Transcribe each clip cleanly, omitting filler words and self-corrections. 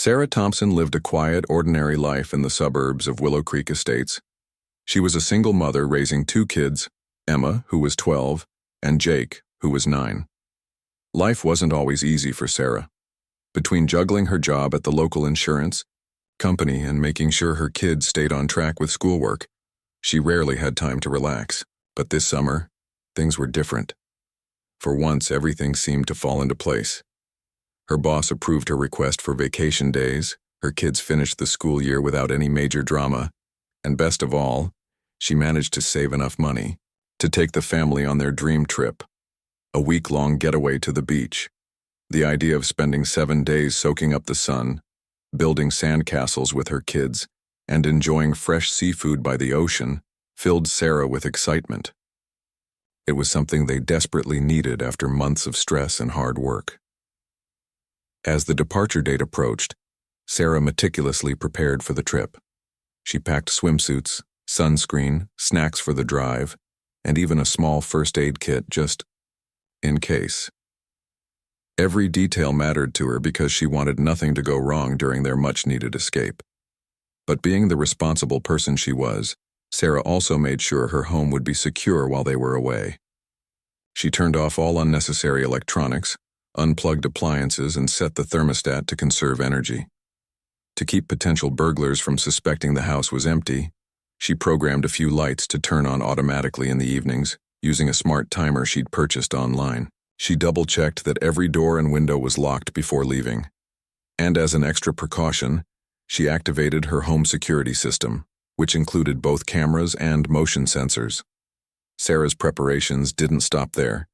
Sarah Thompson lived a quiet, ordinary life in the suburbs of Willow Creek Estates. She was a single mother raising two kids, Emma, who was 12, and Jake, who was 9. Life wasn't always easy for Sarah. Between juggling her job at the local insurance company and making sure her kids stayed on track with schoolwork, she rarely had time to relax. But this summer, things were different. For once, everything seemed to fall into place. Her boss approved her request for vacation days, her kids finished the school year without any major drama, and best of all, she managed to save enough money to take the family on their dream trip, a week-long getaway to the beach. The idea of spending 7 days soaking up the sun, building sandcastles with her kids, and enjoying fresh seafood by the ocean filled Sarah with excitement. It was something they desperately needed after months of stress and hard work. As the departure date approached, Sarah meticulously prepared for the trip. She packed swimsuits, sunscreen, snacks for the drive, and even a small first aid kit just in case. Every detail mattered to her because she wanted nothing to go wrong during their much-needed escape. But being the responsible person she was, Sarah also made sure her home would be secure while they were away. She turned off all unnecessary electronics, unplugged appliances, and set the thermostat to conserve energy. To keep potential burglars from suspecting the house was empty, she programmed a few lights to turn on automatically in the evenings, using a smart timer she'd purchased online. She double-checked that every door and window was locked before leaving. And as an extra precaution, she activated her home security system, which included both cameras and motion sensors. Sarah's preparations didn't stop there.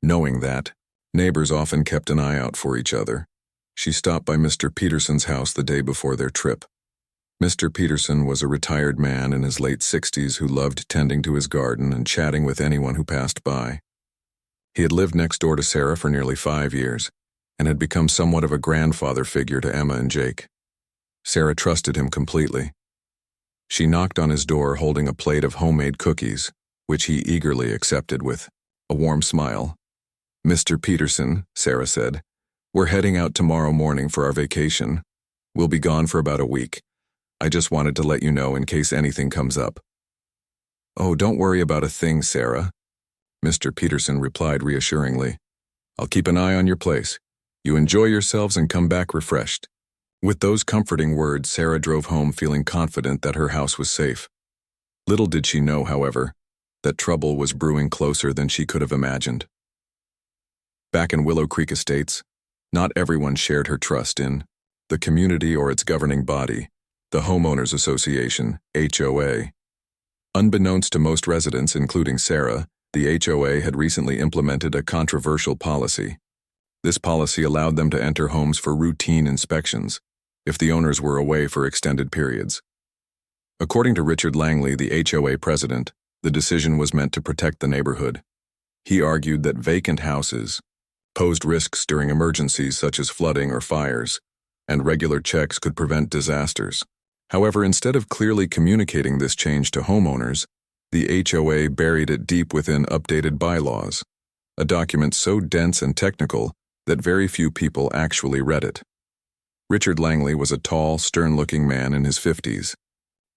Knowing that neighbors often kept an eye out for each other, she stopped by Mr. Peterson's house the day before their trip. Mr. Peterson was a retired man in his late 60s who loved tending to his garden and chatting with anyone who passed by. He had lived next door to Sarah for nearly 5 years and had become somewhat of a grandfather figure to Emma and Jake. Sarah trusted him completely. She knocked on his door holding a plate of homemade cookies, which he eagerly accepted with a warm smile. "Mr. Peterson," Sarah said, "we're heading out tomorrow morning for our vacation. We'll be gone for about a week. I just wanted to let you know in case anything comes up." "Oh, don't worry about a thing, Sarah," Mr. Peterson replied reassuringly. "I'll keep an eye on your place. You enjoy yourselves and come back refreshed." With those comforting words, Sarah drove home feeling confident that her house was safe. Little did she know, however, that trouble was brewing closer than she could have imagined. Back in Willow Creek Estates, not everyone shared her trust in the community or its governing body, the Homeowners Association, HOA. Unbeknownst to most residents, including Sarah, the HOA had recently implemented a controversial policy. This policy allowed them to enter homes for routine inspections if the owners were away for extended periods. According to Richard Langley, the HOA president, the decision was meant to protect the neighborhood. He argued that vacant houses posed risks during emergencies such as flooding or fires, and regular checks could prevent disasters. However, instead of clearly communicating this change to homeowners, the HOA buried it deep within updated bylaws, a document so dense and technical that very few people actually read it. Richard Langley was a tall, stern-looking man in his 50s,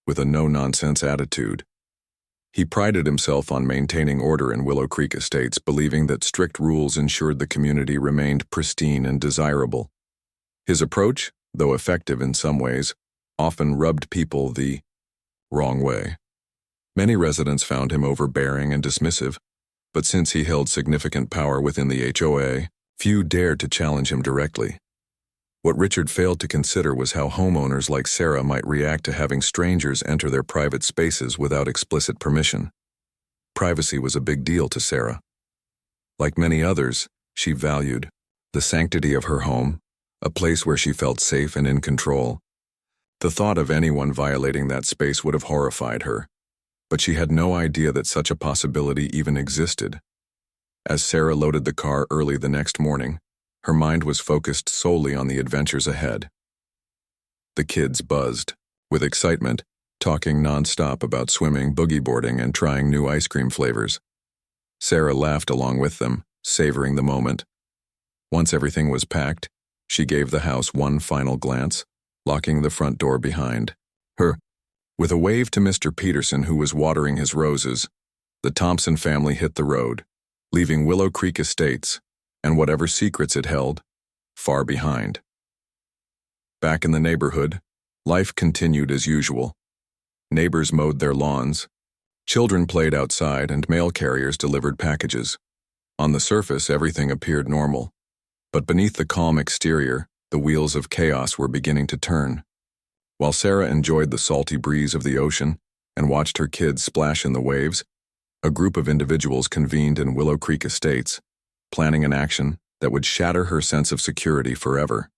with a no-nonsense attitude. He prided himself on maintaining order in Willow Creek Estates, believing that strict rules ensured the community remained pristine and desirable. His approach, though effective in some ways, often rubbed people the wrong way. Many residents found him overbearing and dismissive, but since he held significant power within the HOA, few dared to challenge him directly. What Richard failed to consider was how homeowners like Sarah might react to having strangers enter their private spaces without explicit permission. Privacy was a big deal to Sarah. Like many others, she valued the sanctity of her home, a place where she felt safe and in control. The thought of anyone violating that space would have horrified her, but she had no idea that such a possibility even existed. As Sarah loaded the car early the next morning, her mind was focused solely on the adventures ahead. The kids buzzed with excitement, talking nonstop about swimming, boogie boarding, and trying new ice cream flavors. Sarah laughed along with them, savoring the moment. Once everything was packed, She gave the house one final glance, locking the front door behind her. With a wave to Mr. Peterson, who was watering his roses, the Thompson family hit the road, leaving Willow Creek Estates, and whatever secrets it held, far behind. Back in the neighborhood, life continued as usual. Neighbors mowed their lawns, children played outside, and mail carriers delivered packages. On the surface, everything appeared normal, but beneath the calm exterior, the wheels of chaos were beginning to turn. While Sarah enjoyed the salty breeze of the ocean and watched her kids splash in the waves, a group of individuals convened in Willow Creek Estates, planning an action that would shatter her sense of security forever.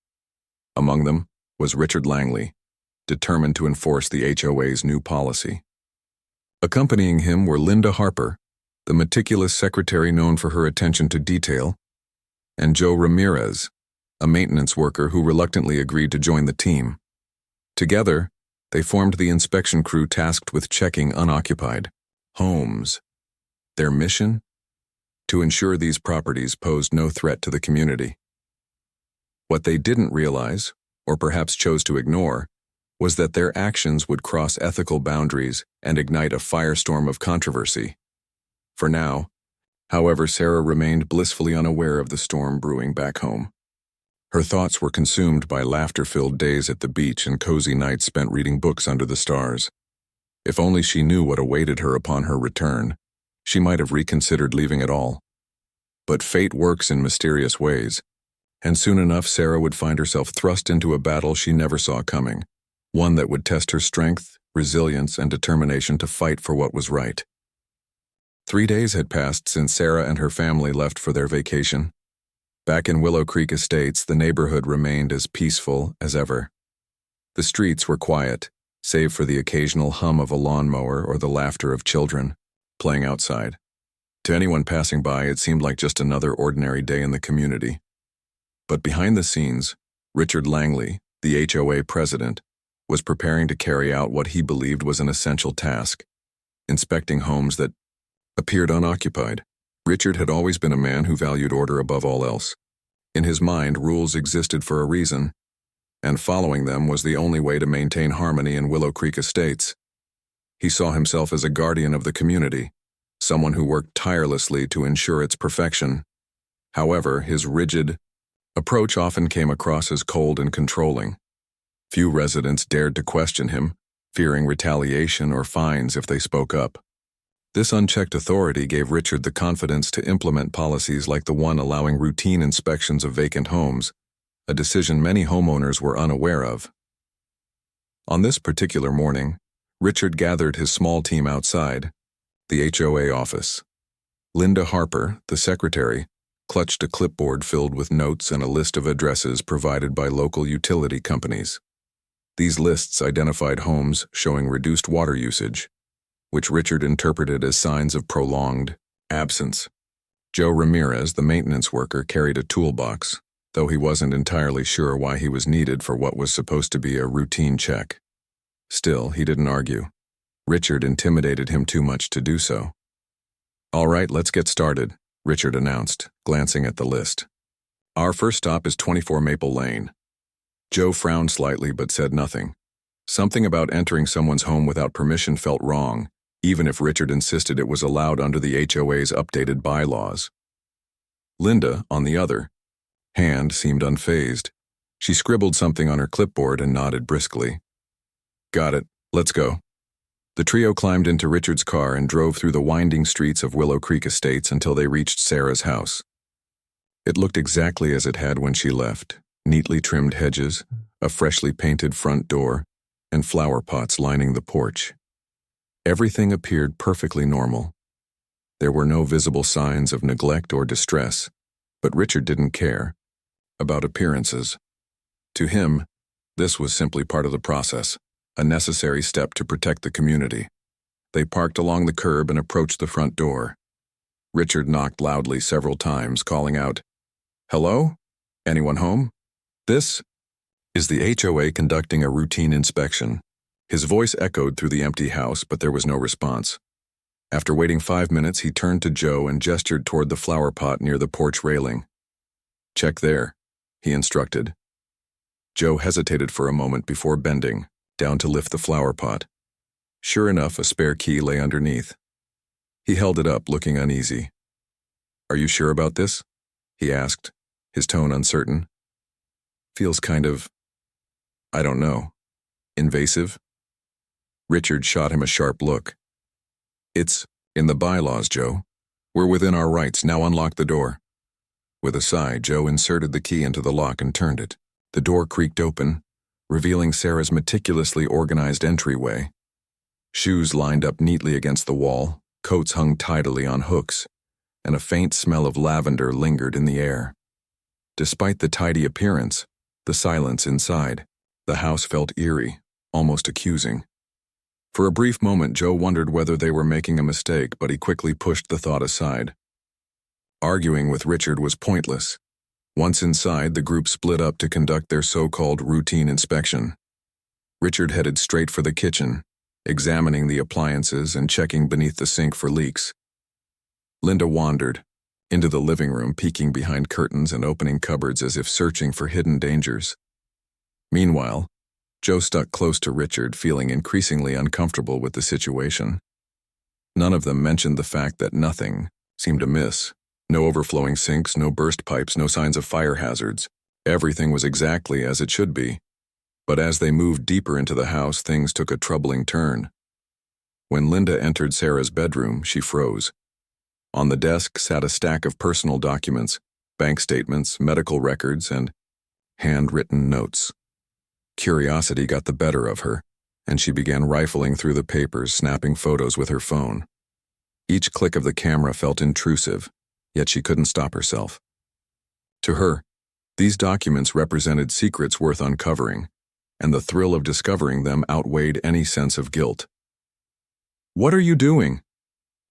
Among them was Richard Langley, determined to enforce the HOA's new policy. Accompanying him were Linda Harper, the meticulous secretary known for her attention to detail, and Joe Ramirez, a maintenance worker who reluctantly agreed to join the team. Together, they formed the inspection crew tasked with checking unoccupied homes. Their mission? To ensure these properties posed no threat to the community. What they didn't realize, or perhaps chose to ignore, was that their actions would cross ethical boundaries and ignite a firestorm of controversy. For now, however, Sarah remained blissfully unaware of the storm brewing back home. Her thoughts were consumed by laughter-filled days at the beach and cozy nights spent reading books under the stars. If only she knew what awaited her upon her return, she might have reconsidered leaving it all. But fate works in mysterious ways, and soon enough Sarah would find herself thrust into a battle she never saw coming, one that would test her strength, resilience, and determination to fight for what was right. 3 days had passed since Sarah and her family left for their vacation. Back in Willow Creek Estates, the neighborhood remained as peaceful as ever. The streets were quiet, save for the occasional hum of a lawnmower or the laughter of children playing outside. To anyone passing by, it seemed like just another ordinary day in the community. But behind the scenes, Richard Langley, the HOA president, was preparing to carry out what he believed was an essential task: inspecting homes that appeared unoccupied. Richard had always been a man who valued order above all else. In his mind, rules existed for a reason, and following them was the only way to maintain harmony in Willow Creek Estates. He saw himself as a guardian of the community, someone who worked tirelessly to ensure its perfection. However, his rigid approach often came across as cold and controlling. Few residents dared to question him, fearing retaliation or fines if they spoke up. This unchecked authority gave Richard the confidence to implement policies like the one allowing routine inspections of vacant homes, a decision many homeowners were unaware of. On this particular morning, Richard gathered his small team outside the HOA office. Linda Harper, the secretary, clutched a clipboard filled with notes and a list of addresses provided by local utility companies. These lists identified homes showing reduced water usage, which Richard interpreted as signs of prolonged absence. Joe Ramirez, the maintenance worker, carried a toolbox, though he wasn't entirely sure why he was needed for what was supposed to be a routine check. Still, he didn't argue. Richard intimidated him too much to do so. "All right, let's get started," Richard announced, glancing at the list. "Our first stop is 24 Maple Lane." Joe frowned slightly but said nothing. Something about entering someone's home without permission felt wrong, even if Richard insisted it was allowed under the HOA's updated bylaws. Linda, on the other hand, seemed unfazed. She scribbled something on her clipboard and nodded briskly. "Got it. Let's go." The trio climbed into Richard's car and drove through the winding streets of Willow Creek Estates until they reached Sarah's house. It looked exactly as it had when she left: neatly trimmed hedges, a freshly painted front door, and flower pots lining the porch. Everything appeared perfectly normal. There were no visible signs of neglect or distress, but Richard didn't care about appearances. To him, this was simply part of the process, a necessary step to protect the community. They parked along the curb and approached the front door. Richard knocked loudly several times, calling out, "Hello? Anyone home? This is the HOA conducting a routine inspection." His voice echoed through the empty house, but there was no response. After waiting 5 minutes, he turned to Joe and gestured toward the flower pot near the porch railing. "Check there," he instructed, Joe hesitated for a moment before bending down to lift the flower pot. Sure enough, a spare key lay underneath. He held it up, looking uneasy. "Are you sure about this?" he asked, his tone uncertain. "Feels kind of, I don't know, invasive." Richard shot him a sharp look. "It's in the bylaws, Joe. We're within our rights. Now unlock the door." With a sigh, Joe inserted the key into the lock and turned it. The door creaked open, revealing Sarah's meticulously organized entryway. Shoes lined up neatly against the wall, coats hung tidily on hooks, and a faint smell of lavender lingered in the air. Despite the tidy appearance, the silence inside, the house felt eerie, almost accusing. For a brief moment, Joe wondered whether they were making a mistake, but he quickly pushed the thought aside. Arguing with Richard was pointless. Once inside, the group split up to conduct their so-called routine inspection. Richard headed straight for the kitchen, examining the appliances and checking beneath the sink for leaks. Linda wandered into the living room, peeking behind curtains and opening cupboards as if searching for hidden dangers. Meanwhile, Joe stuck close to Richard, feeling increasingly uncomfortable with the situation. None of them mentioned the fact that nothing seemed amiss. No overflowing sinks, no burst pipes, no signs of fire hazards. Everything was exactly as it should be. But as they moved deeper into the house, things took a troubling turn. When Linda entered Sarah's bedroom, she froze. On the desk sat a stack of personal documents, bank statements, medical records, and handwritten notes. Curiosity got the better of her, and she began rifling through the papers, snapping photos with her phone. Each click of the camera felt intrusive, yet she couldn't stop herself. To her, these documents represented secrets worth uncovering, and the thrill of discovering them outweighed any sense of guilt. "What are you doing?"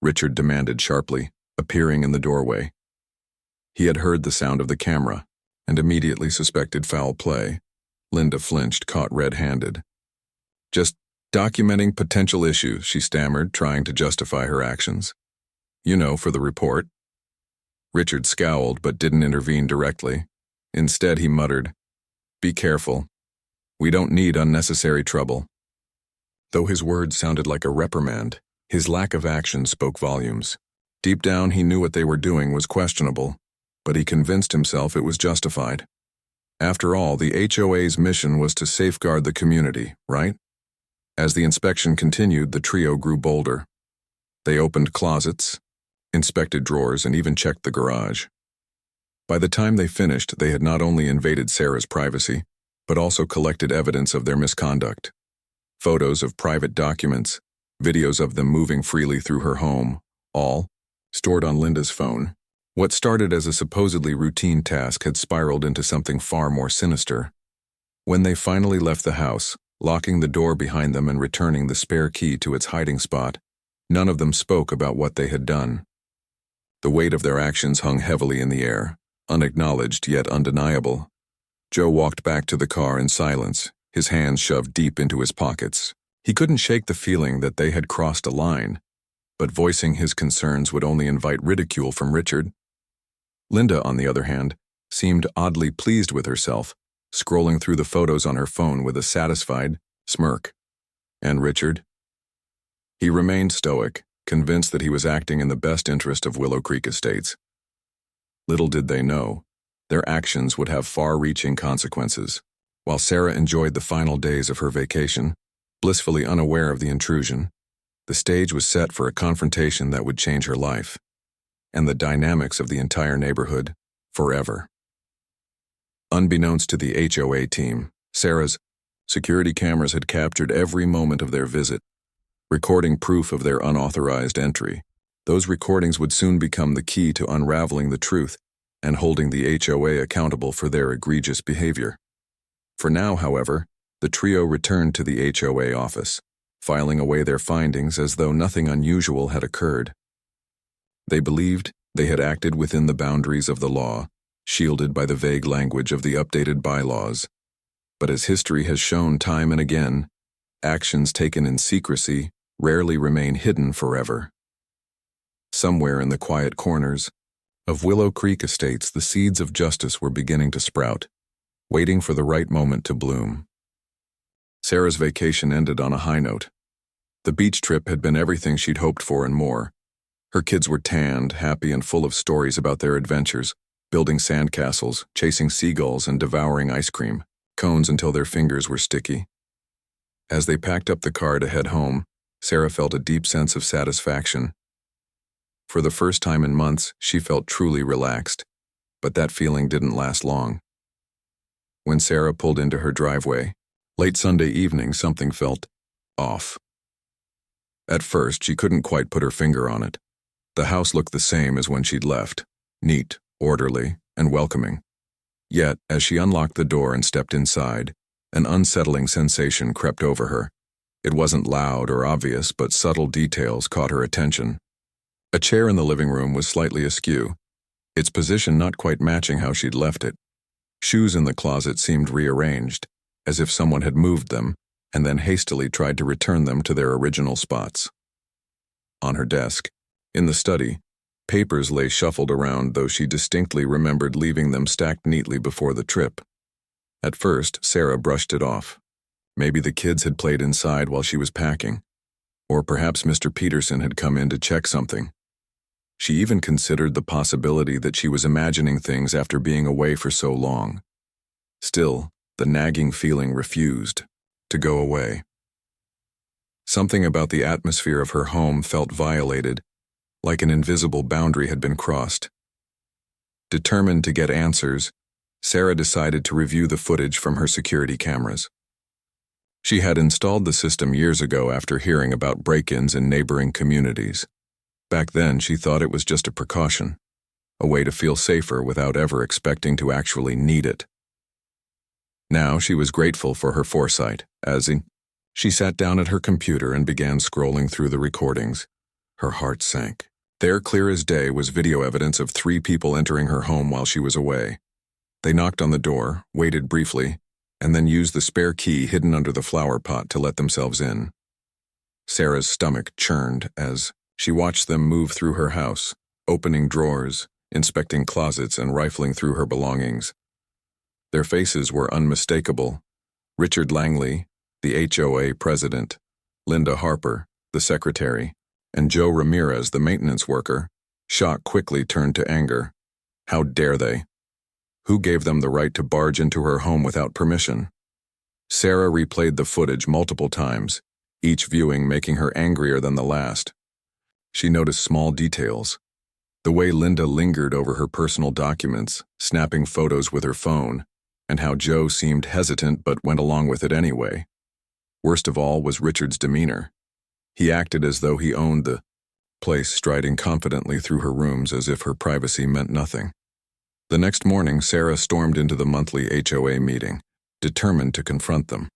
Richard demanded sharply, appearing in the doorway. He had heard the sound of the camera, and immediately suspected foul play. Linda flinched, caught red-handed. "Just documenting potential issues," she stammered, trying to justify her actions. "You know, for the report." Richard scowled but didn't intervene directly. Instead, he muttered, "Be careful. We don't need unnecessary trouble." Though his words sounded like a reprimand, his lack of action spoke volumes. Deep down, he knew what they were doing was questionable, but he convinced himself it was justified. After all, the HOA's mission was to safeguard the community, right? As the inspection continued, the trio grew bolder. They opened closets, inspected drawers, and even checked the garage. By the time they finished, they had not only invaded Sarah's privacy, but also collected evidence of their misconduct. Photos of private documents, videos of them moving freely through her home, all stored on Linda's phone. What started as a supposedly routine task had spiraled into something far more sinister. When they finally left the house, locking the door behind them and returning the spare key to its hiding spot, none of them spoke about what they had done. The weight of their actions hung heavily in the air, unacknowledged yet undeniable. Joe walked back to the car in silence, his hands shoved deep into his pockets. He couldn't shake the feeling that they had crossed a line, but voicing his concerns would only invite ridicule from Richard. Linda, on the other hand, seemed oddly pleased with herself, scrolling through the photos on her phone with a satisfied smirk. And Richard? He remained stoic, convinced that he was acting in the best interest of Willow Creek Estates. Little did they know, their actions would have far-reaching consequences. While Sarah enjoyed the final days of her vacation, blissfully unaware of the intrusion, the stage was set for a confrontation that would change her life, and the dynamics of the entire neighborhood forever. Unbeknownst to the HOA team, Sarah's security cameras had captured every moment of their visit, recording proof of their unauthorized entry. Those recordings would soon become the key to unraveling the truth and holding the HOA accountable for their egregious behavior. For now, however, the trio returned to the HOA office, filing away their findings as though nothing unusual had occurred. They believed they had acted within the boundaries of the law, shielded by the vague language of the updated bylaws. But as history has shown time and again, actions taken in secrecy rarely remain hidden forever. Somewhere in the quiet corners of Willow Creek Estates, the seeds of justice were beginning to sprout. waiting for the right moment to bloom. Sarah's vacation ended on a high note. The beach trip had been everything she'd hoped for and more. Her kids were tanned, happy, and full of stories about their adventures, building sandcastles, chasing seagulls, and devouring ice cream cones until their fingers were sticky. As they packed up the car to head home, Sarah felt a deep sense of satisfaction. For the first time in months, she felt truly relaxed, but that feeling didn't last long. When Sarah pulled into her driveway, late Sunday evening, something felt off. At first, she couldn't quite put her finger on it. The house looked the same as when she'd left, neat, orderly, and welcoming. Yet, as she unlocked the door and stepped inside, an unsettling sensation crept over her. It wasn't loud or obvious, but subtle details caught her attention. A chair in the living room was slightly askew, its position not quite matching how she'd left it. Shoes in the closet seemed rearranged, as if someone had moved them and then hastily tried to return them to their original spots. On her desk, in the study, papers lay shuffled around, though she distinctly remembered leaving them stacked neatly before the trip. At first, Sarah brushed it off. Maybe the kids had played inside while she was packing, or perhaps Mr. Peterson had come in to check something. She even considered the possibility that she was imagining things after being away for so long. Still, the nagging feeling refused to go away. Something about the atmosphere of her home felt violated, like an invisible boundary had been crossed. Determined to get answers, Sarah decided to review the footage from her security cameras. She had installed the system years ago after hearing about break-ins in neighboring communities. Back then, she thought it was just a precaution, a way to feel safer without ever expecting to actually need it. Now she was grateful for her foresight, as she sat down at her computer and began scrolling through the recordings. Her heart sank. There, clear as day, was video evidence of 3 people entering her home while she was away. They knocked on the door, waited briefly, and then used the spare key hidden under the flower pot to let themselves in. Sarah's stomach churned as she watched them move through her house, opening drawers, inspecting closets, and rifling through her belongings. Their faces were unmistakable. Richard Langley, the HOA president, Linda Harper, the secretary, and Joe Ramirez, the maintenance worker. Shock quickly turned to anger. How dare they? Who gave them the right to barge into her home without permission? Sarah replayed the footage multiple times, each viewing making her angrier than the last. She noticed small details. The way Linda lingered over her personal documents, snapping photos with her phone, and how Joe seemed hesitant but went along with it anyway. Worst of all was Richard's demeanor. He acted as though he owned the place, striding confidently through her rooms as if her privacy meant nothing. The next morning, Sarah stormed into the monthly HOA meeting, determined to confront them.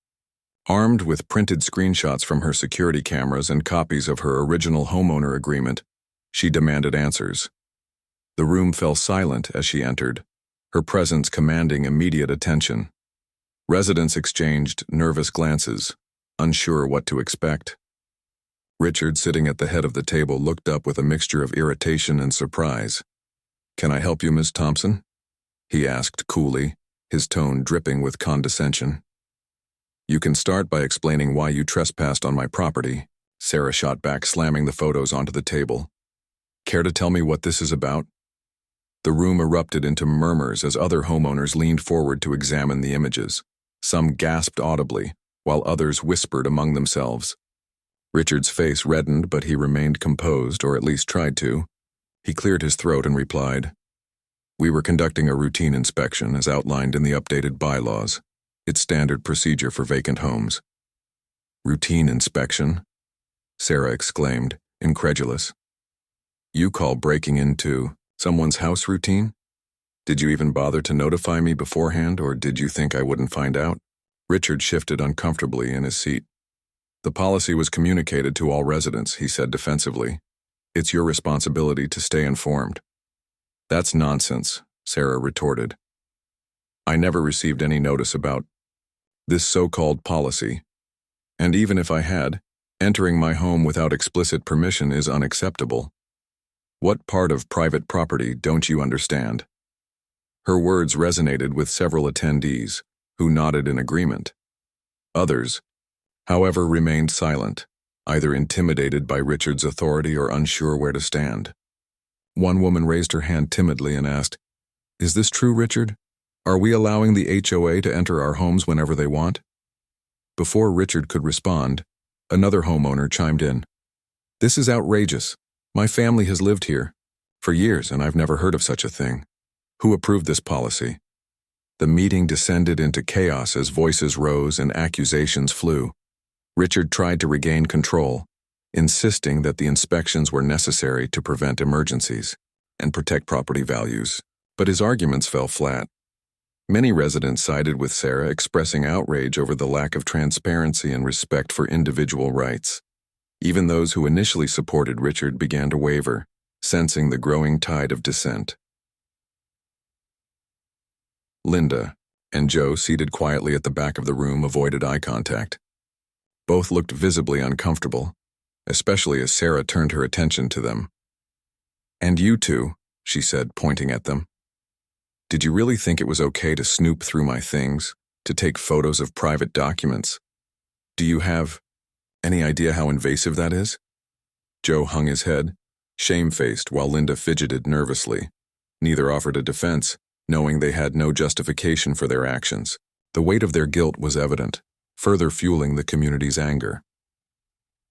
Armed with printed screenshots from her security cameras and copies of her original homeowner agreement, she demanded answers. The room fell silent as she entered, her presence commanding immediate attention. Residents exchanged nervous glances, unsure what to expect. Richard, sitting at the head of the table, looked up with a mixture of irritation and surprise. "Can I help you, Ms. Thompson?" he asked coolly, his tone dripping with condescension. "You can start by explaining why you trespassed on my property," Sarah shot back, slamming the photos onto the table. "Care to tell me what this is about?" The room erupted into murmurs as other homeowners leaned forward to examine the images. Some gasped audibly, while others whispered among themselves. Richard's face reddened, but he remained composed, or at least tried to. He cleared his throat and replied, "We were conducting a routine inspection as outlined in the updated bylaws. It's standard procedure for vacant homes." "Routine inspection?" Sarah exclaimed, incredulous. "You call breaking into someone's house routine? Did you even bother to notify me beforehand, or did you think I wouldn't find out?" Richard shifted uncomfortably in his seat. "The policy was communicated to all residents," he said defensively. "It's your responsibility to stay informed." "That's nonsense," Sarah retorted. "I never received any notice about this so-called policy. And even if I had, entering my home without explicit permission is unacceptable. What part of private property don't you understand?" Her words resonated with several attendees, who nodded in agreement. Others, however, remained silent, either intimidated by Richard's authority or unsure where to stand. One woman raised her hand timidly and asked, "Is this true, Richard? Are we allowing the HOA to enter our homes whenever they want?" Before Richard could respond, another homeowner chimed in. "This is outrageous. My family has lived here for years and I've never heard of such a thing. Who approved this policy?" The meeting descended into chaos as voices rose and accusations flew. Richard tried to regain control, insisting that the inspections were necessary to prevent emergencies and protect property values, but his arguments fell flat. Many residents sided with Sarah, expressing outrage over the lack of transparency and respect for individual rights. Even those who initially supported Richard began to waver, sensing the growing tide of dissent. Linda and Joe, seated quietly at the back of the room, avoided eye contact. Both looked visibly uncomfortable, especially as Sarah turned her attention to them. "And you two," she said, pointing at them. "Did you really think it was okay to snoop through my things, to take photos of private documents? Do you have any idea how invasive that is?" Joe hung his head, shamefaced, while Linda fidgeted nervously. Neither offered a defense, knowing they had no justification for their actions. The weight of their guilt was evident, further fueling the community's anger.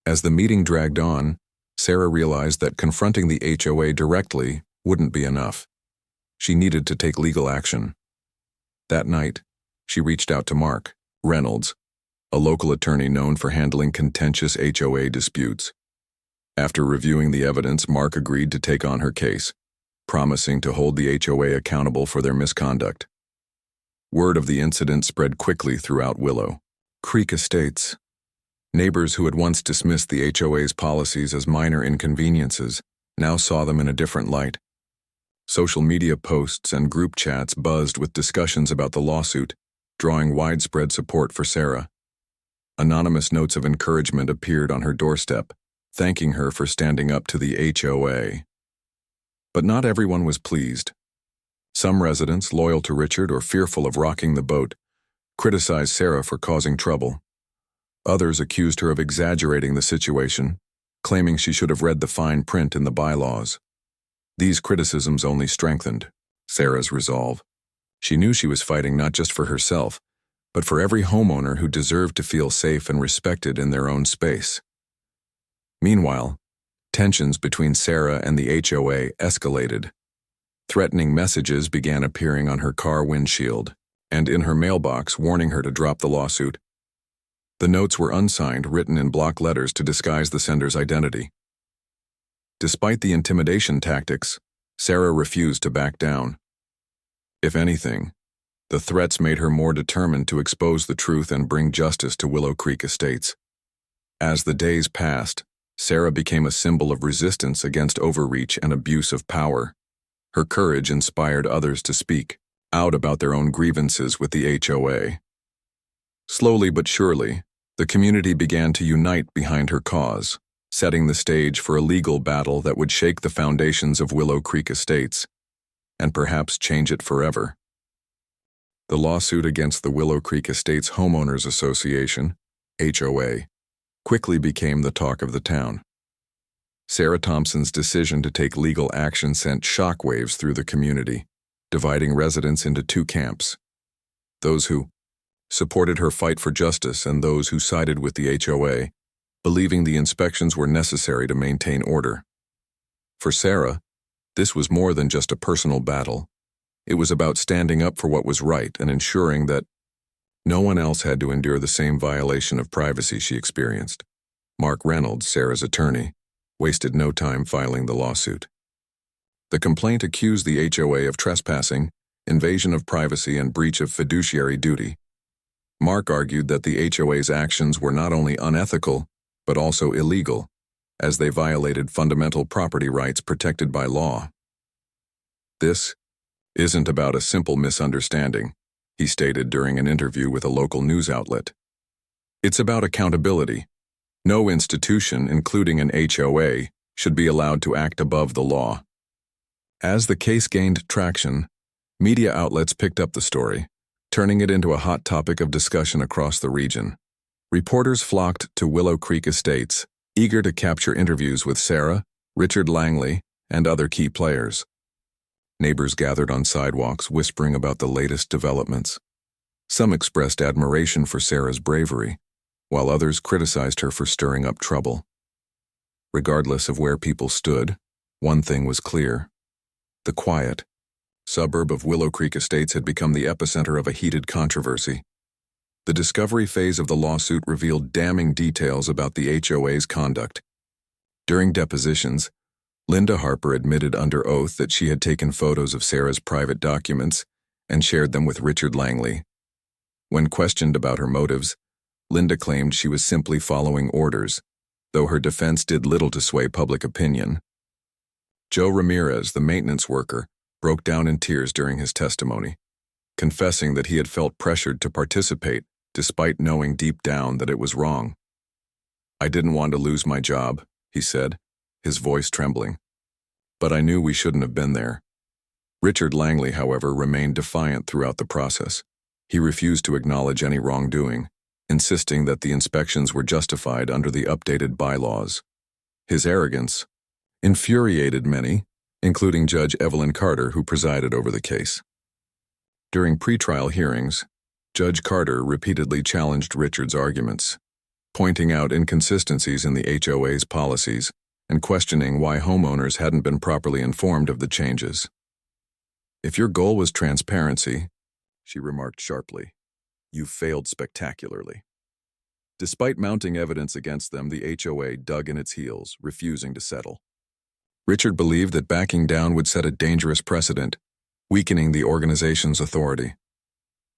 As the meeting dragged on, Sarah realized that confronting the HOA directly wouldn't be enough. She needed to take legal action. That night, she reached out to Mark Reynolds, a local attorney known for handling contentious HOA disputes. After reviewing the evidence, Mark agreed to take on her case, promising to hold the HOA accountable for their misconduct. Word of the incident spread quickly throughout Willow Creek Estates. Neighbors who had once dismissed the HOA's policies as minor inconveniences now saw them in a different light. Social media posts and group chats buzzed with discussions about the lawsuit, drawing widespread support for Sarah. Anonymous notes of encouragement appeared on her doorstep, thanking her for standing up to the HOA. But not everyone was pleased. Some residents, loyal to Richard or fearful of rocking the boat, criticized Sarah for causing trouble. Others accused her of exaggerating the situation, claiming she should have read the fine print in the bylaws. These criticisms only strengthened Sarah's resolve. She knew she was fighting not just for herself, but for every homeowner who deserved to feel safe and respected in their own space. Meanwhile, tensions between Sarah and the HOA escalated. Threatening messages began appearing on her car windshield and in her mailbox, warning her to drop the lawsuit. The notes were unsigned, written in block letters to disguise the sender's identity. Despite the intimidation tactics, Sarah refused to back down. If anything, the threats made her more determined to expose the truth and bring justice to Willow Creek Estates. As the days passed, Sarah became a symbol of resistance against overreach and abuse of power. Her courage inspired others to speak out about their own grievances with the HOA. Slowly but surely, the community began to unite behind her cause, setting the stage for a legal battle that would shake the foundations of Willow Creek Estates, and perhaps change it forever. The lawsuit against the Willow Creek Estates Homeowners Association, HOA, quickly became the talk of the town. Sarah Thompson's decision to take legal action sent shockwaves through the community, dividing residents into two camps: those who supported her fight for justice and those who sided with the HOA, believing the inspections were necessary to maintain order. For Sarah, this was more than just a personal battle. It was about standing up for what was right and ensuring that no one else had to endure the same violation of privacy she experienced. Mark Reynolds, Sarah's attorney, wasted no time filing the lawsuit. The complaint accused the HOA of trespassing, invasion of privacy, and breach of fiduciary duty. Mark argued that the HOA's actions were not only unethical, but also illegal, as they violated fundamental property rights protected by law. "This isn't about a simple misunderstanding," he stated during an interview with a local news outlet. "It's about accountability. No institution, including an HOA, should be allowed to act above the law." As the case gained traction, Media outlets picked up the story, turning it into a hot topic of discussion across the region. Reporters flocked to Willow Creek Estates, eager to capture interviews with Sarah, Richard Langley, and other key players. Neighbors gathered on sidewalks, whispering about the latest developments. Some expressed admiration for Sarah's bravery, while others criticized her for stirring up trouble. Regardless of where people stood, one thing was clear. The quiet suburb of Willow Creek Estates had become the epicenter of a heated controversy. The discovery phase of the lawsuit revealed damning details about the HOA's conduct. During depositions, Linda Harper admitted under oath that she had taken photos of Sarah's private documents and shared them with Richard Langley. When questioned about her motives, Linda claimed she was simply following orders, though her defense did little to sway public opinion. Joe Ramirez, the maintenance worker, broke down in tears during his testimony, confessing that he had felt pressured to participate despite knowing deep down that it was wrong. "I didn't want to lose my job," he said, his voice trembling. "But I knew we shouldn't have been there." Richard Langley, however, remained defiant throughout the process. He refused to acknowledge any wrongdoing, insisting that the inspections were justified under the updated bylaws. His arrogance infuriated many, including Judge Evelyn Carter, who presided over the case. During pretrial hearings, Judge Carter repeatedly challenged Richard's arguments, pointing out inconsistencies in the HOA's policies and questioning why homeowners hadn't been properly informed of the changes. "If your goal was transparency," she remarked sharply, "you failed spectacularly." Despite mounting evidence against them, the HOA dug in its heels, refusing to settle. Richard believed that backing down would set a dangerous precedent, weakening the organization's authority.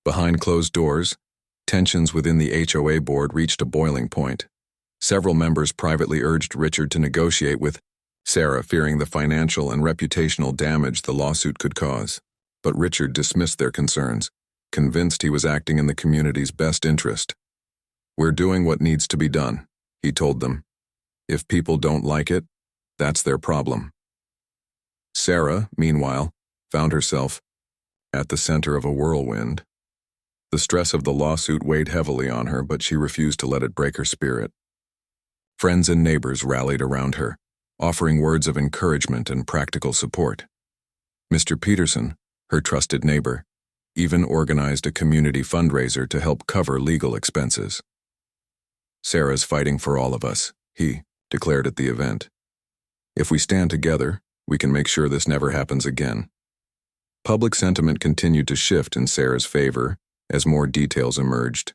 Behind closed doors, tensions within the HOA board reached a boiling point. Several members privately urged Richard to negotiate with Sarah, fearing the financial and reputational damage the lawsuit could cause. But Richard dismissed their concerns, convinced he was acting in the community's best interest. "We're doing what needs to be done," he told them. "If people don't like it, that's their problem." Sarah, meanwhile, found herself at the center of a whirlwind. The stress of the lawsuit weighed heavily on her, but she refused to let it break her spirit. Friends and neighbors rallied around her, offering words of encouragement and practical support. Mr. Peterson, her trusted neighbor, even organized a community fundraiser to help cover legal expenses. "Sarah's fighting for all of us," he declared at the event. "If we stand together, we can make sure this never happens again." Public sentiment continued to shift in Sarah's favor as more details emerged.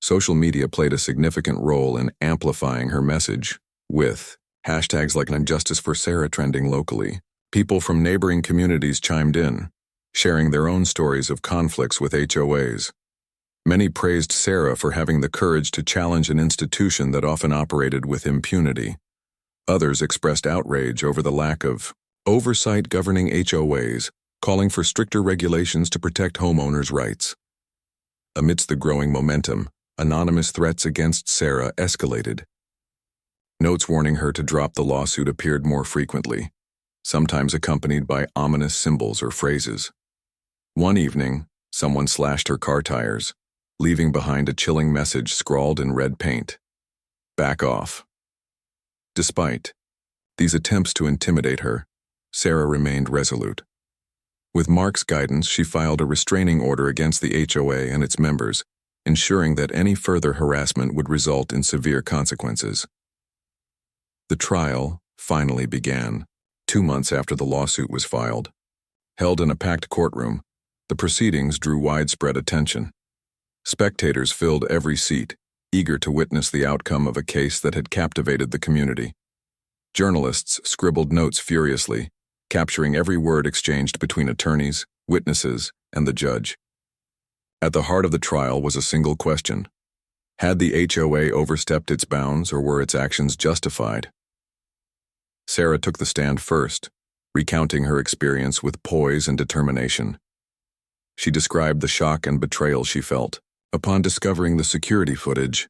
Social media played a significant role in amplifying her message, with hashtags like "Justice for Sarah" trending locally. People from neighboring communities chimed in, sharing their own stories of conflicts with HOAs. Many praised Sarah for having the courage to challenge an institution that often operated with impunity. Others expressed outrage over the lack of oversight governing HOAs, calling for stricter regulations to protect homeowners' rights. Amidst the growing momentum, anonymous threats against Sarah escalated. Notes warning her to drop the lawsuit appeared more frequently, sometimes accompanied by ominous symbols or phrases. One evening, someone slashed her car tires, leaving behind a chilling message scrawled in red paint: "Back off." Despite these attempts to intimidate her, Sarah remained resolute. With Mark's guidance, she filed a restraining order against the HOA and its members, ensuring that any further harassment would result in severe consequences. The trial finally began, 2 months after the lawsuit was filed. Held in a packed courtroom, the proceedings drew widespread attention. Spectators filled every seat, eager to witness the outcome of a case that had captivated the community. Journalists scribbled notes furiously, capturing every word exchanged between attorneys, witnesses, and the judge. At the heart of the trial was a single question: had the HOA overstepped its bounds, or were its actions justified? Sarah took the stand first, recounting her experience with poise and determination. She described the shock and betrayal she felt upon discovering the security footage,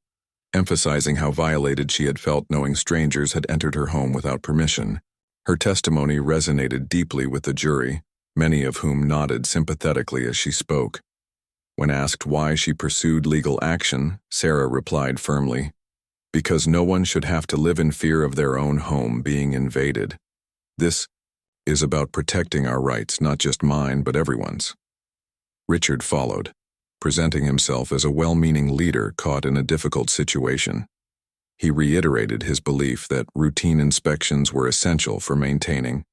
emphasizing how violated she had felt knowing strangers had entered her home without permission. Her testimony resonated deeply with the jury, many of whom nodded sympathetically as she spoke. When asked why she pursued legal action, Sarah replied firmly, "Because no one should have to live in fear of their own home being invaded. This is about protecting our rights, not just mine, but everyone's." Richard followed, presenting himself as a well-meaning leader caught in a difficult situation. He reiterated his belief that routine inspections were essential for maintaining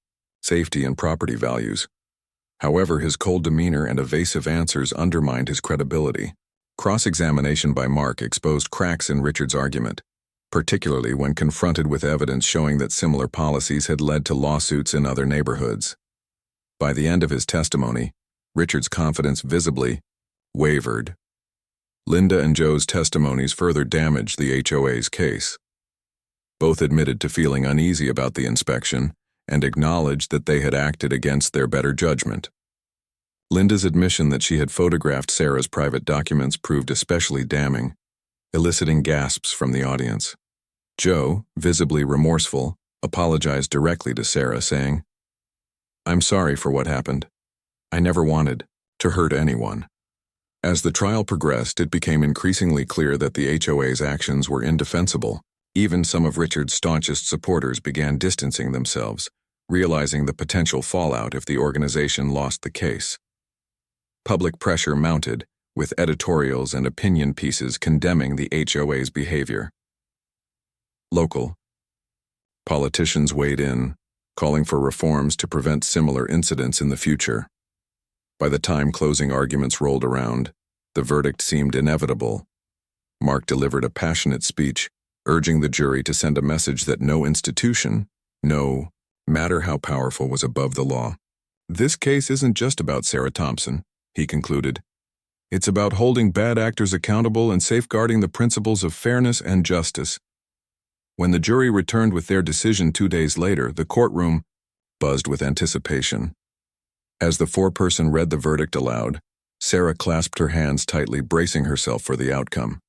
safety and property values. However, his cold demeanor and evasive answers undermined his credibility. Cross-examination by Mark exposed cracks in Richard's argument, particularly when confronted with evidence showing that similar policies had led to lawsuits in other neighborhoods. By the end of his testimony, Richard's confidence visibly wavered. Linda and Joe's testimonies further damaged the HOA's case. Both admitted to feeling uneasy about the inspection and acknowledged that they had acted against their better judgment. Linda's admission that she had photographed Sarah's private documents proved especially damning, eliciting gasps from the audience. Joe, visibly remorseful, apologized directly to Sarah, saying, "I'm sorry for what happened. I never wanted to hurt anyone." As the trial progressed, it became increasingly clear that the HOA's actions were indefensible. Even some of Richard's staunchest supporters began distancing themselves, realizing the potential fallout if the organization lost the case. Public pressure mounted, with editorials and opinion pieces condemning the HOA's behavior. Local politicians weighed in, calling for reforms to prevent similar incidents in the future. By the time closing arguments rolled around, the verdict seemed inevitable. Mark delivered a passionate speech, urging the jury to send a message that no institution, no matter how powerful, was above the law. "This case isn't just about Sarah Thompson," he concluded. "It's about holding bad actors accountable and safeguarding the principles of fairness and justice." When the jury returned with their decision 2 days later, the courtroom buzzed with anticipation. As the foreperson read the verdict aloud, Sarah clasped her hands tightly, bracing herself for the outcome.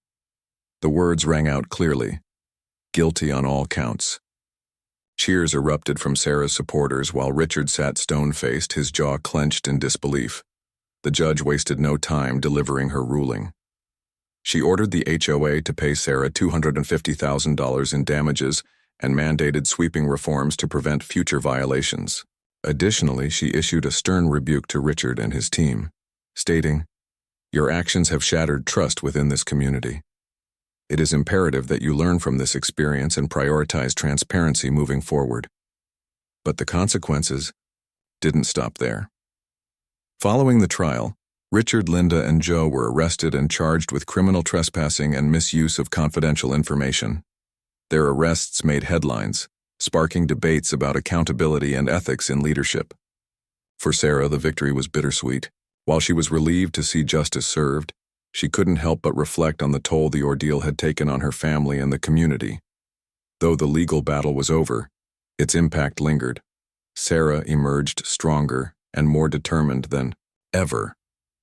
The words rang out clearly, "Guilty on all counts." Cheers erupted from Sarah's supporters while Richard sat stone-faced, his jaw clenched in disbelief. The judge wasted no time delivering her ruling. She ordered the HOA to pay Sarah $250,000 in damages and mandated sweeping reforms to prevent future violations. Additionally, she issued a stern rebuke to Richard and his team, stating, "Your actions have shattered trust within this community. It is imperative that you learn from this experience and prioritize transparency moving forward." But the consequences didn't stop there. Following the trial, Richard, Linda, and Joe were arrested and charged with criminal trespassing and misuse of confidential information. Their arrests made headlines, sparking debates about accountability and ethics in leadership. For Sarah, the victory was bittersweet. While she was relieved to see justice served, she couldn't help but reflect on the toll the ordeal had taken on her family and the community. Though the legal battle was over, its impact lingered. Sarah emerged stronger and more determined than ever,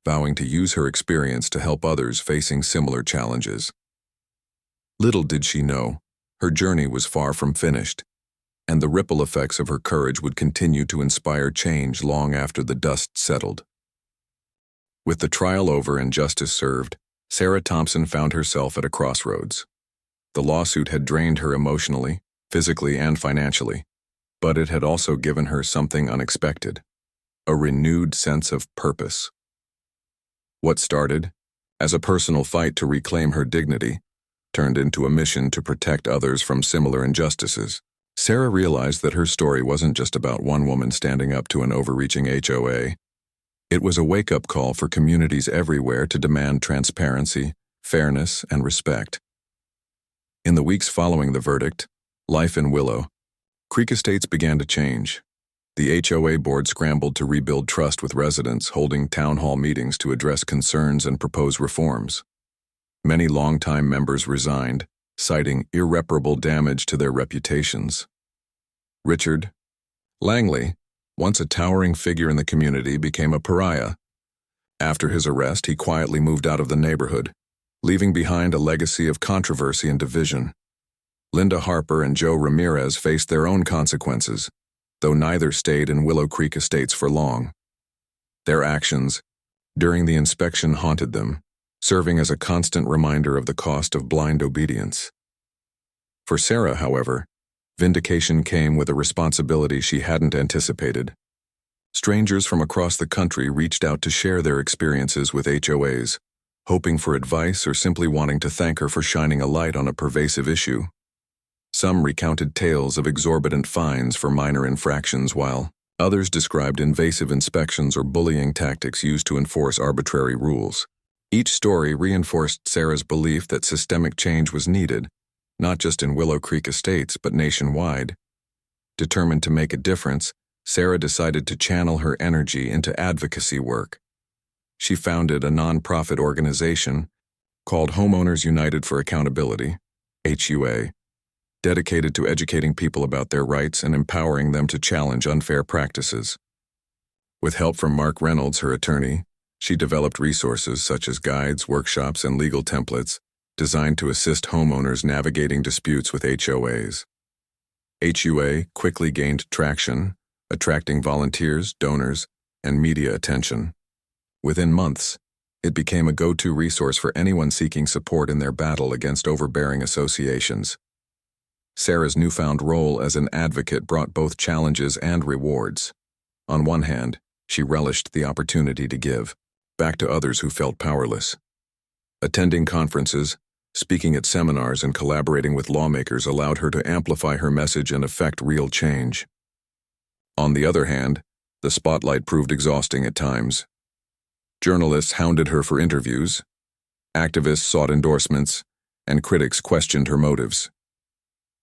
vowing to use her experience to help others facing similar challenges. Little did she know, her journey was far from finished, and the ripple effects of her courage would continue to inspire change long after the dust settled. With the trial over and justice served, Sarah Thompson found herself at a crossroads. The lawsuit had drained her emotionally, physically, and financially, but it had also given her something unexpected: a renewed sense of purpose. What started as a personal fight to reclaim her dignity turned into a mission to protect others from similar injustices. Sarah realized that her story wasn't just about one woman standing up to an overreaching HOA. It was a wake-up call for communities everywhere to demand transparency, fairness, and respect. In the weeks following the verdict, life in Willow Creek Estates began to change. The HOA board scrambled to rebuild trust with residents, holding town hall meetings to address concerns and propose reforms. Many longtime members resigned, citing irreparable damage to their reputations. Richard Langley, once a towering figure in the community, became a pariah. After his arrest, he quietly moved out of the neighborhood, leaving behind a legacy of controversy and division. Linda Harper and Joe Ramirez faced their own consequences, though neither stayed in Willow Creek Estates for long. Their actions during the inspection haunted them, serving as a constant reminder of the cost of blind obedience. For Sarah, however, vindication came with a responsibility she hadn't anticipated. Strangers from across the country reached out to share their experiences with HOAs, hoping for advice or simply wanting to thank her for shining a light on a pervasive issue. Some recounted tales of exorbitant fines for minor infractions, while others described invasive inspections or bullying tactics used to enforce arbitrary rules. Each story reinforced Sarah's belief that systemic change was needed, not just in Willow Creek Estates but nationwide. Determined to make a difference, Sarah decided to channel her energy into advocacy work. She founded a nonprofit organization called Homeowners United for Accountability, HUA, dedicated to educating people about their rights and empowering them to challenge unfair practices. With help from Mark Reynolds, her attorney, she developed resources such as guides, workshops, and legal templates designed to assist homeowners navigating disputes with HOAs. HUA quickly gained traction, attracting volunteers, donors, and media attention. Within months, it became a go-to resource for anyone seeking support in their battle against overbearing associations. Sarah's newfound role as an advocate brought both challenges and rewards. On one hand, she relished the opportunity to give back to others who felt powerless. Attending conferences, speaking at seminars, and collaborating with lawmakers allowed her to amplify her message and effect real change. On the other hand, the spotlight proved exhausting at times. Journalists hounded her for interviews, activists sought endorsements, and critics questioned her motives.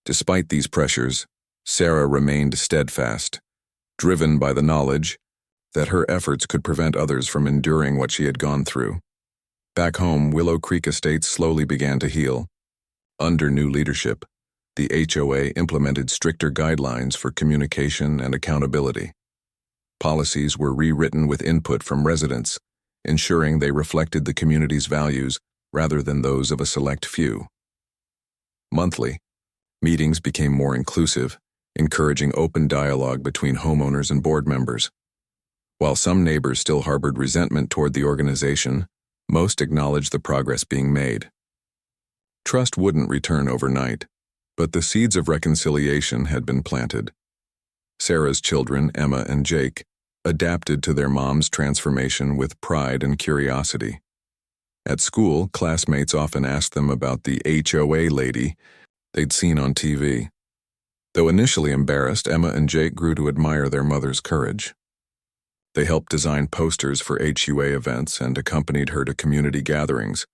Despite these pressures, Sarah remained steadfast, driven by the knowledge that her efforts could prevent others from enduring what she had gone through. Back home, Willow Creek Estates slowly began to heal. Under new leadership, the HOA implemented stricter guidelines for communication and accountability. Policies were rewritten with input from residents, ensuring they reflected the community's values rather than those of a select few. Monthly, meetings became more inclusive, encouraging open dialogue between homeowners and board members. While some neighbors still harbored resentment toward the organization, most acknowledged the progress being made. Trust wouldn't return overnight, but the seeds of reconciliation had been planted. Sarah's children, Emma and Jake, adapted to their mom's transformation with pride and curiosity. At school, classmates often asked them about the HOA lady they'd seen on TV. Though initially embarrassed, Emma and Jake grew to admire their mother's courage. They helped design posters for HUA events and accompanied her to community gatherings,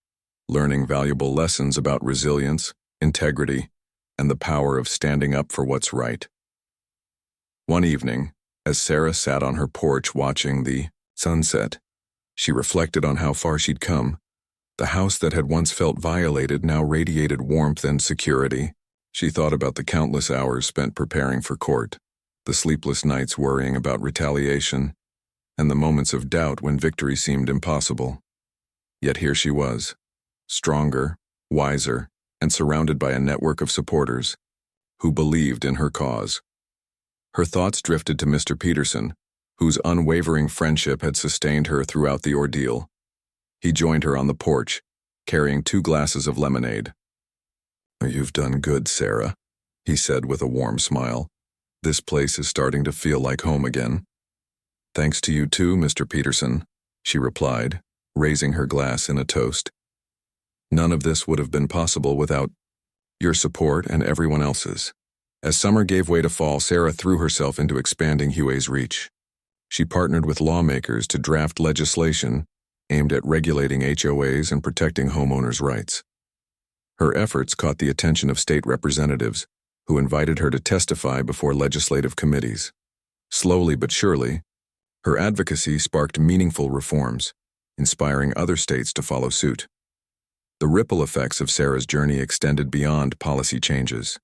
learning valuable lessons about resilience, integrity, and the power of standing up for what's right. One evening, as Sarah sat on her porch watching the sunset, she reflected on how far she'd come. The house that had once felt violated now radiated warmth and security. She thought about the countless hours spent preparing for court, the sleepless nights worrying about retaliation, and the moments of doubt when victory seemed impossible. Yet here she was, stronger, wiser, and surrounded by a network of supporters who believed in her cause. Her thoughts drifted to Mr. Peterson, whose unwavering friendship had sustained her throughout the ordeal. He joined her on the porch, carrying 2 glasses of lemonade. "You've done good, Sarah," he said with a warm smile. "This place is starting to feel like home again." "Thanks to you too, Mr. Peterson," she replied, raising her glass in a toast. "None of this would have been possible without your support and everyone else's." As summer gave way to fall, Sarah threw herself into expanding HUA's reach. She partnered with lawmakers to draft legislation aimed at regulating HOAs and protecting homeowners' rights. Her efforts caught the attention of state representatives, who invited her to testify before legislative committees. Slowly but surely, her advocacy sparked meaningful reforms, inspiring other states to follow suit. The ripple effects of Sarah's journey extended beyond policy changes.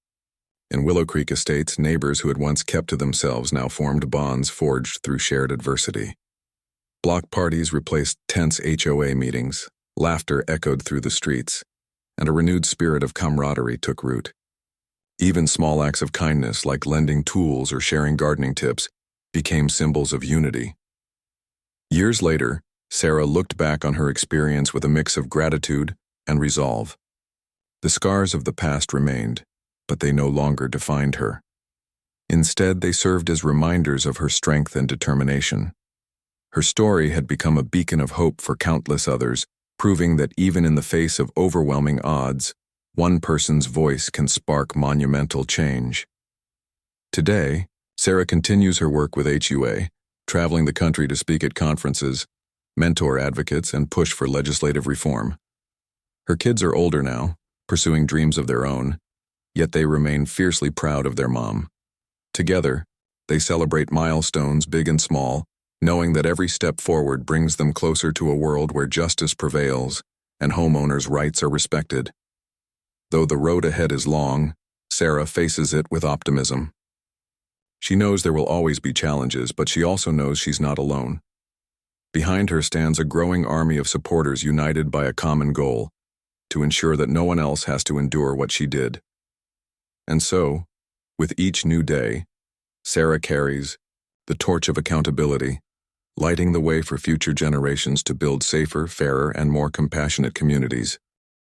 In Willow Creek Estates, neighbors who had once kept to themselves now formed bonds forged through shared adversity. Block parties replaced tense HOA meetings, laughter echoed through the streets, and a renewed spirit of camaraderie took root. Even small acts of kindness, like lending tools or sharing gardening tips, became symbols of unity. Years later, Sarah looked back on her experience with a mix of gratitude and resolve. The scars of the past remained, but they no longer defined her. Instead, they served as reminders of her strength and determination. Her story had become a beacon of hope for countless others, proving that even in the face of overwhelming odds, one person's voice can spark monumental change. Today, Sarah continues her work with HUA, traveling the country to speak at conferences, mentor advocates, and push for legislative reform. Her kids are older now, pursuing dreams of their own, yet they remain fiercely proud of their mom. Together, they celebrate milestones big and small, knowing that every step forward brings them closer to a world where justice prevails and homeowners' rights are respected. Though the road ahead is long, Sarah faces it with optimism. She knows there will always be challenges, but she also knows she's not alone. Behind her stands a growing army of supporters united by a common goal: to ensure that no one else has to endure what she did. And so, with each new day, Sarah carries the torch of accountability, lighting the way for future generations to build safer, fairer, and more compassionate communities.